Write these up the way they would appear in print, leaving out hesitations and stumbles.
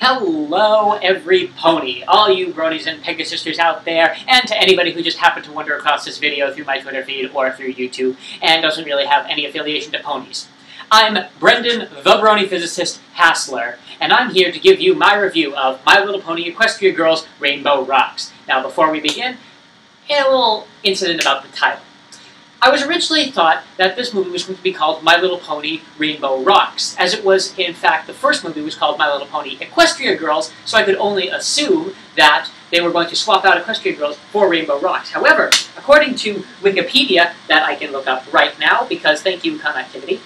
Hello, every pony, all you bronies and Pegasisters out there, and to anybody who just happened to wander across this video through my Twitter feed or through YouTube and doesn't really have any affiliation to ponies. I'm Brendan, the Brony Physicist Hassler, and I'm here to give you my review of My Little Pony Equestria Girls Rainbow Rocks. Now, before we begin, a little incident about the title. I was originally thought that this movie was going to be called My Little Pony Rainbow Rocks, as it was, in fact, the first movie was called My Little Pony Equestria Girls, so I could only assume that they were going to swap out Equestria Girls for Rainbow Rocks. However, according to Wikipedia, that I can look up right now, because thank you, connectivity,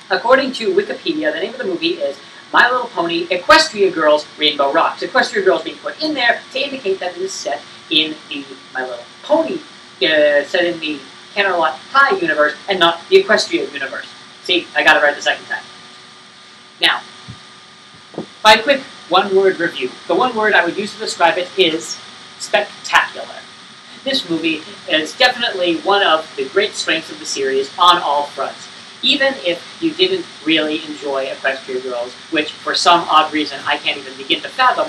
according to Wikipedia, the name of the movie is My Little Pony Equestria Girls Rainbow Rocks. Equestria Girls being put in there to indicate that it is set in the My Little Pony, set in the Canterlot High universe, and not the Equestria universe. See, I got it right the second time. Now, my quick one-word review. The one word I would use to describe it is spectacular. This movie is definitely one of the great strengths of the series on all fronts. Even if you didn't really enjoy Equestria Girls, which for some odd reason I can't even begin to fathom,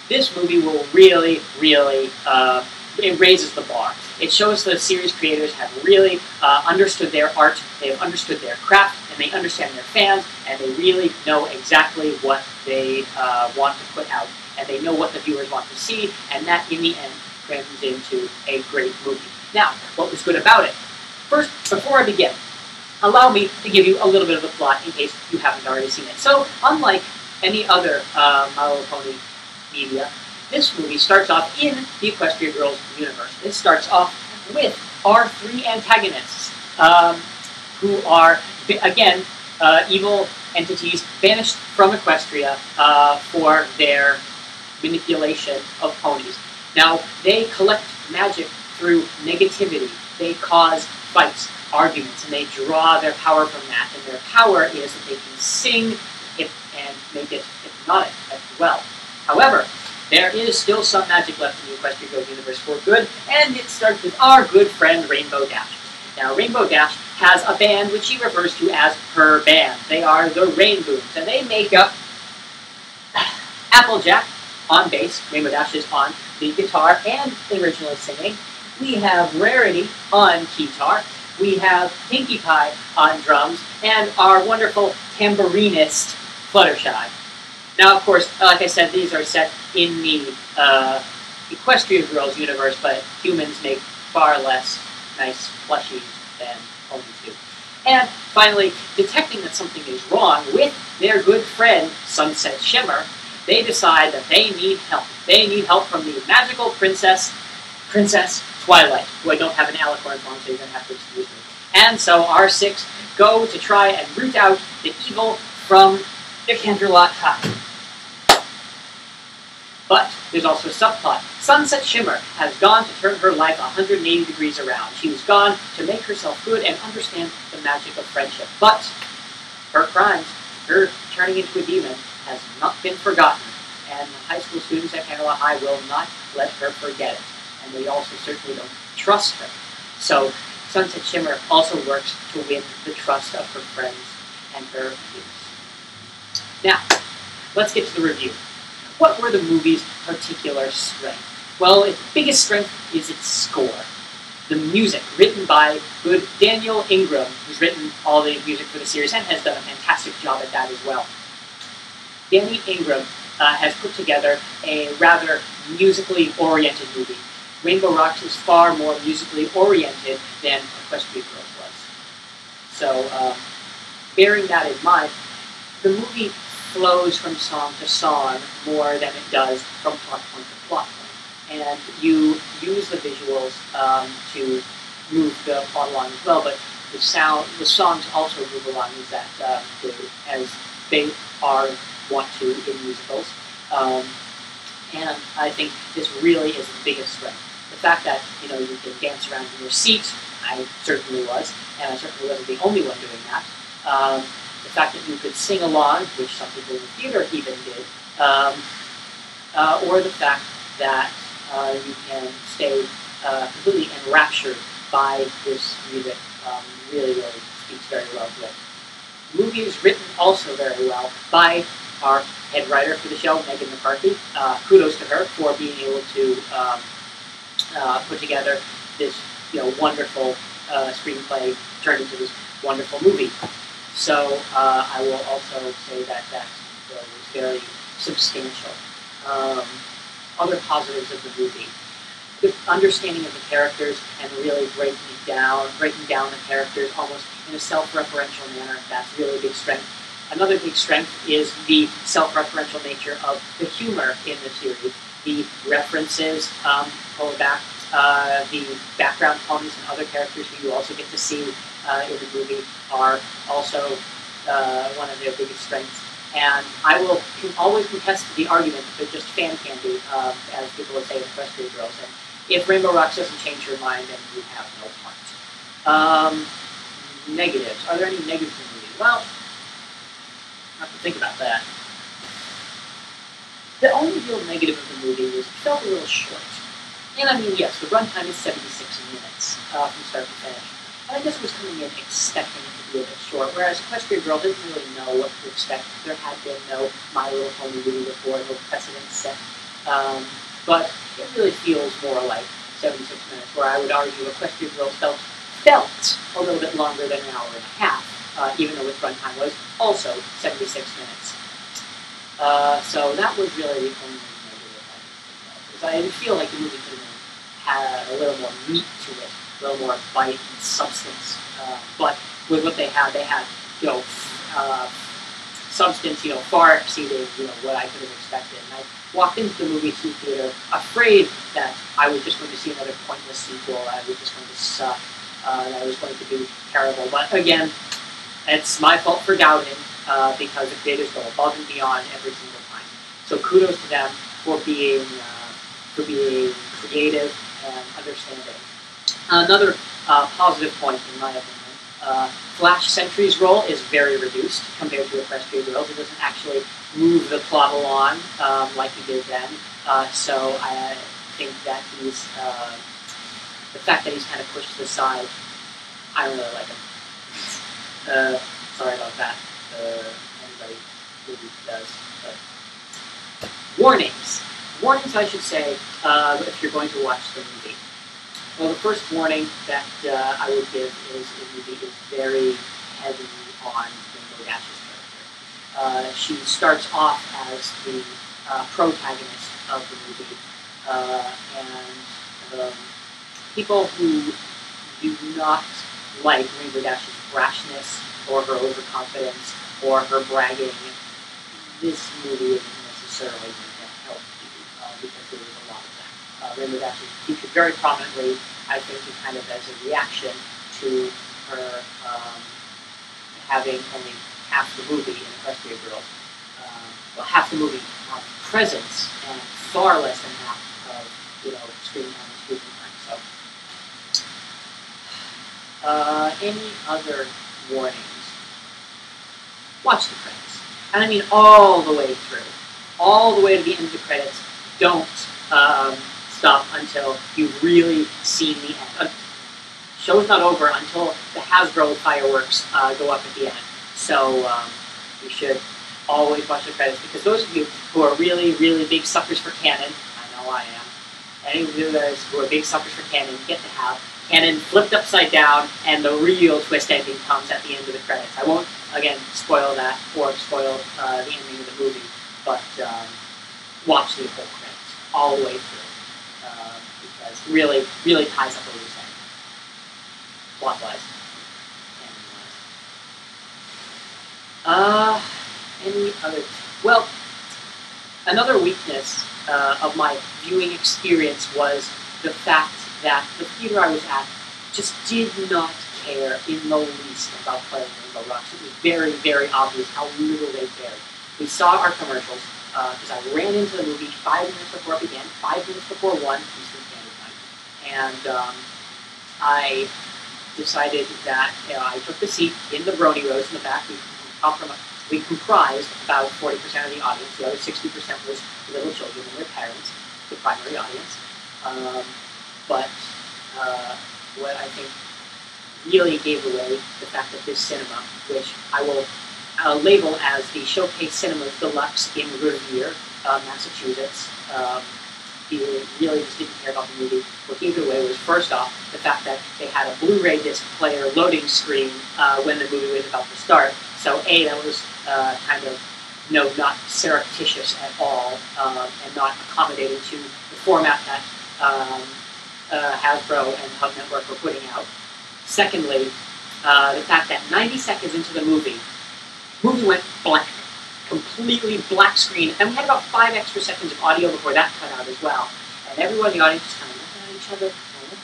this movie will really, it raises the bar. It shows the series creators have really understood their art, they have understood their craft, and they understand their fans, and they really know exactly what they want to put out, and they know what the viewers want to see, and that, in the end, turns into a great movie. Now, what was good about it? First, before I begin, allow me to give you a little bit of the plot in case you haven't already seen it. So, unlike any other My Little Pony media, this movie starts off in the Equestria Girls universe. It starts off with our three antagonists, who are, again, evil entities banished from Equestria for their manipulation of ponies. Now, they collect magic through negativity. They cause fights, arguments, and they draw their power from that. And their power is that they can sing and make it hypnotic as well. However, there is still some magic left in the Equestria Girls universe for good, and it starts with our good friend Rainbow Dash. Now, Rainbow Dash has a band which she refers to as her band. They are the Rainboons, and they make up Applejack on bass. Rainbow Dash is on the guitar and originally singing. We have Rarity on guitar. We have Pinkie Pie on drums, and our wonderful tambourinist, Fluttershy. Now, of course, like I said, these are set in the Equestria Girls universe, but humans make far less nice plushies than ponies do. And finally, detecting that something is wrong with their good friend, Sunset Shimmer, they decide that they need help. They need help from the magical Princess Twilight, who I don't have an alicorn from, so you're going to have to excuse me. And so our six go to try and root out the evil from the Canterlot High. But there's also a subplot. Sunset Shimmer has gone to turn her life 180 degrees around. She's gone to make herself good and understand the magic of friendship. But her crimes, her turning into a demon, has not been forgotten. And the high school students at Canterlot High will not let her forget it. And they also certainly don't trust her. So Sunset Shimmer also works to win the trust of her friends and her peers. Now, let's get to the review. What were the movie's particular strengths? Well, its biggest strength is its score. The music, written by good Daniel Ingram, who's written all the music for the series and has done a fantastic job at that as well. Danny Ingram has put together a rather musically oriented movie. Rainbow Rocks is far more musically oriented than Equestria Girls was. So, bearing that in mind, the movie flows from song to song more than it does from plot point to plot point. And you use the visuals to move the plot along as well, but the songs also move along as they are want to in musicals. And I think this really is the biggest strength. The fact that, you can dance around in your seat, I certainly was, and I certainly wasn't the only one doing that. The fact that you could sing along, which some people in the theater even did, or the fact that you can stay completely enraptured by this music really speaks very well to it. The movie is written also very well by our head writer for the show, Megan McCarthy. Kudos to her for being able to put together this wonderful screenplay turned into this wonderful movie. So I will also say that was very substantial. Other positives of the movie: the understanding of the characters and really breaking down the characters almost in a self-referential manner. That's really a big strength. Another big strength is the self-referential nature of the humor in the series. The references going back, the background ponies and other characters who you also get to see in the movie are also one of their biggest strengths. And I will always contest the argument that they're just fan candy, as people would say in Equestria Girls. And if Rainbow Rocks doesn't change your mind, then you have no point. Negatives. Are there any negatives in the movie? Well, I have to think about that. The only real negative of the movie was it felt a little short. And I mean, yes, the runtime is 76 minutes from start to finish. And I guess I was coming in expecting it to be a bit short, whereas Equestria Girl didn't really know what to expect. There had been no My Little Pony movie before, no precedent set. But it really feels more like 76 minutes, where I would argue Equestria Girl felt a little bit longer than an hour and a half, even though its runtime was also 76 minutes. So that was really the only negative I could think of, because I feel like the movie could have had a little more meat to it, a little more bite and substance. But with what they had substance, far exceeding, what I could have expected. And I walked into the movie theater afraid that I was just going to see another pointless sequel, I was just going to suck, that I was going to be terrible. But again, it's my fault for doubting, because the creators go above and beyond every single time. So kudos to them for being creative and understanding. Another positive point, in my opinion, Flash Sentry's role is very reduced compared to Equestria Girls. It doesn't actually move the plot along like he did then. So I think that he's the fact that he's kind of pushed to the side. I don't really like him. Sorry about that. Anybody who does. But warnings. Warnings, I should say, if you're going to watch the movie. Well, the first warning that I would give is the movie is very heavy on Rainbow Dash's character. She starts off as the protagonist of the movie, and people who do not like Rainbow Dash's brashness or her overconfidence or her bragging, this movie isn't necessarily going to help you because there is a lot of that. Rainbow Dash is featured very prominently, I think, kind of as a reaction to her having only half the movie in Equestria Girls. Well, half the movie presence and far less than half of screen time and speaking time. So, any other warnings? Watch the credits, and I mean all the way through, all the way to the end of the credits. Don't stop until you've really seen the end. Show's not over until the Hasbro fireworks go up at the end. So you should always watch the credits, because those of you who are really, really big suckers for canon, I know I am, any of you guys who are big suckers for canon get to have canon flipped upside down, and the real twist ending comes at the end of the credits. I won't, again, spoil that or spoil the ending of the movie, but watch the whole credits all the way through, because it really, really ties up what we're saying. Plot-wise. Any other? Well, another weakness of my viewing experience was the fact that the theater I was at just did not care in the least about playing Rainbow Rocks. It was very, very obvious how little they cared. We saw our commercials, because I ran into the movie 5 minutes before it began, 5 minutes before 1 Eastern Standard Time. And I decided that I took the seat in the Brony rows in the back. We comprised about 40% of the audience. The other 60% was little children and their parents, the primary audience. But what I think really gave away the fact that this cinema, which I will label as the Showcase Cinemas Deluxe in Revere, Massachusetts. He really just didn't care about the movie. What gave it away was, first off, the fact that they had a Blu-ray disc player loading screen when the movie was about to start. So A, that was kind of, not surreptitious at all, and not accommodating to the format that Hasbro and Hub Network were putting out. Secondly, the fact that 90 seconds into the movie went blank. Completely black screen, and we had about 5 extra seconds of audio before that cut out as well. And everyone in the audience just kind of looking at each other,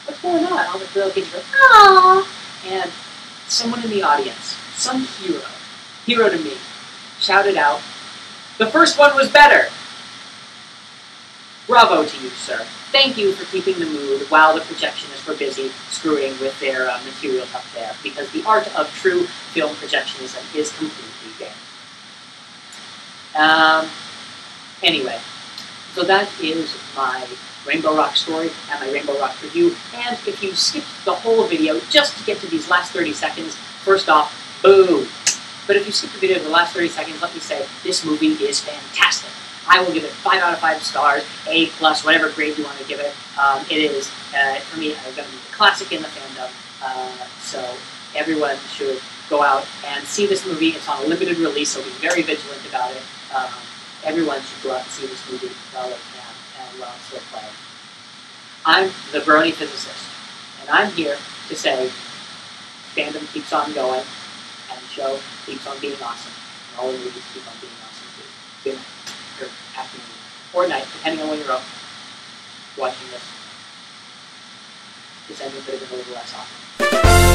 what's going on? All the little kids were, "Aww!" And someone in the audience, some hero to me, shouted out, "The first one was better!" Bravo to you, sir. Thank you for keeping the mood while the projectionists were busy screwing with their materials up there, because the art of true film projectionism is completely dead. Anyway, so that is my Rainbow Rock story and my Rainbow Rock review. And if you skipped the whole video just to get to these last 30 seconds, first off, boo. But if you skipped the video to the last 30 seconds, let me say, this movie is fantastic. I will give it 5 out of 5 stars, A+, whatever grade you want to give it. It is, for me, going to be a classic in the fandom. So everyone should go out and see this movie. It's on a limited release, so be very vigilant about it. Everyone should go out and see this movie while they can and while it's still playing. I'm the Brony Physicist, and I'm here to say fandom keeps on going, and the show keeps on being awesome, and all the movies keep on being awesome too. Good night, or afternoon, or night, depending on when you're up watching this. This ending could have been a little less awesome.